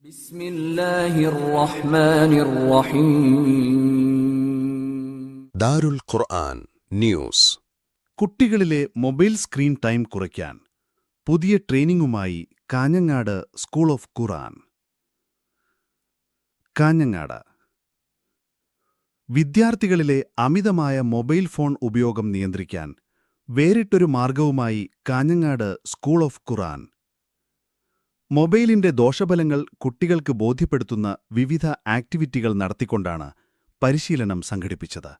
بسم الله الرحمن الرحيم ദാരുൽ ഖുർആൻ news. കുട്ടികളിലെ mobile screen time കുറയ്ക്കാൻ പുതിയ ട്രെയിനിങ്ങുമായി കാഞ്ഞങ്ങാട് സ്കൂൾ ഓഫ് ഖുർആൻ. കാഞ്ഞങ്ങാട് വിദ്യാർത്ഥികളിലെ അമിതമായ മൊബൈൽ ഫോൺ ഉപയോഗം നിയന്ത്രിക്കാൻ വേറിട്ടൊരു മാർഗവുമായി കാഞ്ഞങ്ങാട് സ്കൂൾ ഓഫ് ഖുർആൻ. മൊബൈലിന്റെ ദോഷഫലങ്ങൾ കുട്ടികൾക്ക് ബോധ്യപ്പെടുത്തുന്ന വിവിധ ആക്ടിവിറ്റികൾ നടത്തിക്കൊണ്ടാണ് പരിശീലനം സംഘടിപ്പിച്ചത്.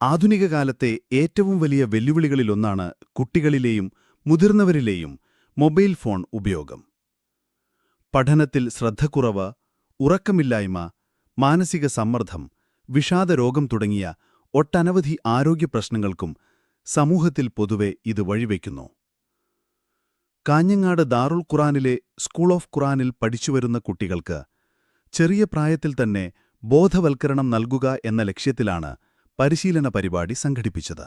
ആധുനിക കാലത്തെ ഏറ്റവും വലിയ വെല്ലുവിളികളിലൊന്നാണ് കുട്ടികളിലെയും മുതിർന്നവരിലെയും മൊബൈൽ ഫോൺ ഉപയോഗം. പഠനത്തിൽ ശ്രദ്ധക്കുറവ്, ഉറക്കമില്ലായ്മ, മാനസിക സമ്മർദ്ദം, വിഷാദരോഗം തുടങ്ങിയ ഒട്ടനവധി ആരോഗ്യ പ്രശ്നങ്ങൾക്കും സമൂഹത്തിൽ പൊതുവെ ഇത് വഴിവെക്കുന്നു. കാഞ്ഞങ്ങാട് ദാറുൽ ഖുർആനിലെ സ്കൂൾ ഓഫ് ഖുർആനിൽ പഠിച്ചുവരുന്ന കുട്ടികൾക്ക് ചെറിയ പ്രായത്തിൽ തന്നെ ബോധവൽക്കരണം നൽകുക എന്ന ലക്ഷ്യത്തിലാണ് പരിശീലന പരിപാടി സംഘടിപ്പിച്ചത്.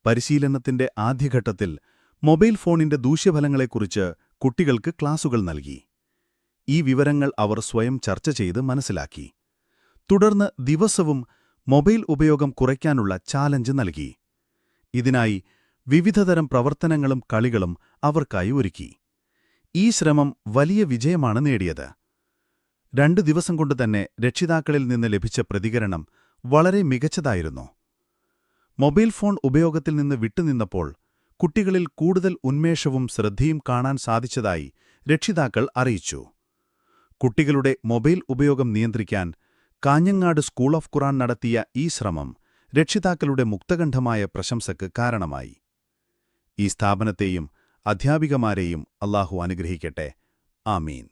പരിശീലനത്തിന്റെ ആദ്യഘട്ടത്തിൽ മൊബൈൽ ഫോണിന്റെ ദൂഷ്യഫലങ്ങളെക്കുറിച്ച് കുട്ടികൾക്ക് ക്ലാസുകൾ നൽകി. ഈ വിവരങ്ങൾ അവർ സ്വയം ചർച്ച ചെയ്ത് മനസ്സിലാക്കി. തുടർന്ന് ദിവസവും മൊബൈൽ ഉപയോഗം കുറയ്ക്കാനുള്ള ചാലഞ്ച് നൽകി. ഇതിനായി വിവിധതരം പ്രവർത്തനങ്ങളും കളികളും അവർക്കായി ഒരുക്കി. ഈ ശ്രമം വലിയ വിജയമാണ് നേടിയത്. 2 ദിവസം കൊണ്ട് തന്നെ രക്ഷിതാക്കളിൽ നിന്ന് ലഭിച്ച പ്രതികരണം വളരെ മികച്ചതായിരുന്നു. മൊബൈൽ ഫോൺ ഉപയോഗത്തിൽ നിന്ന് വിട്ടുനിന്നപ്പോൾ കുട്ടികളിൽ കൂടുതൽ ഉന്മേഷവും ശ്രദ്ധയും കാണാൻ സാധിച്ചതായി രക്ഷിതാക്കൾ അറിയിച്ചു. കുട്ടികളുടെ മൊബൈൽ ഉപയോഗം നിയന്ത്രിക്കാൻ കാഞ്ഞങ്ങാട് സ്കൂൾ ഓഫ് ഖുർആൻ നടത്തിയ ഈ ശ്രമം രക്ഷിതാക്കളുടെ മുക്തകണ്ഠമായ പ്രശംസയ്ക്ക് കാരണമായി. ഈ സ്ഥാപനത്തെയും അധ്യാപികമാരെയും അല്ലാഹു അനുഗ്രഹിക്കട്ടെ. ആമീൻ.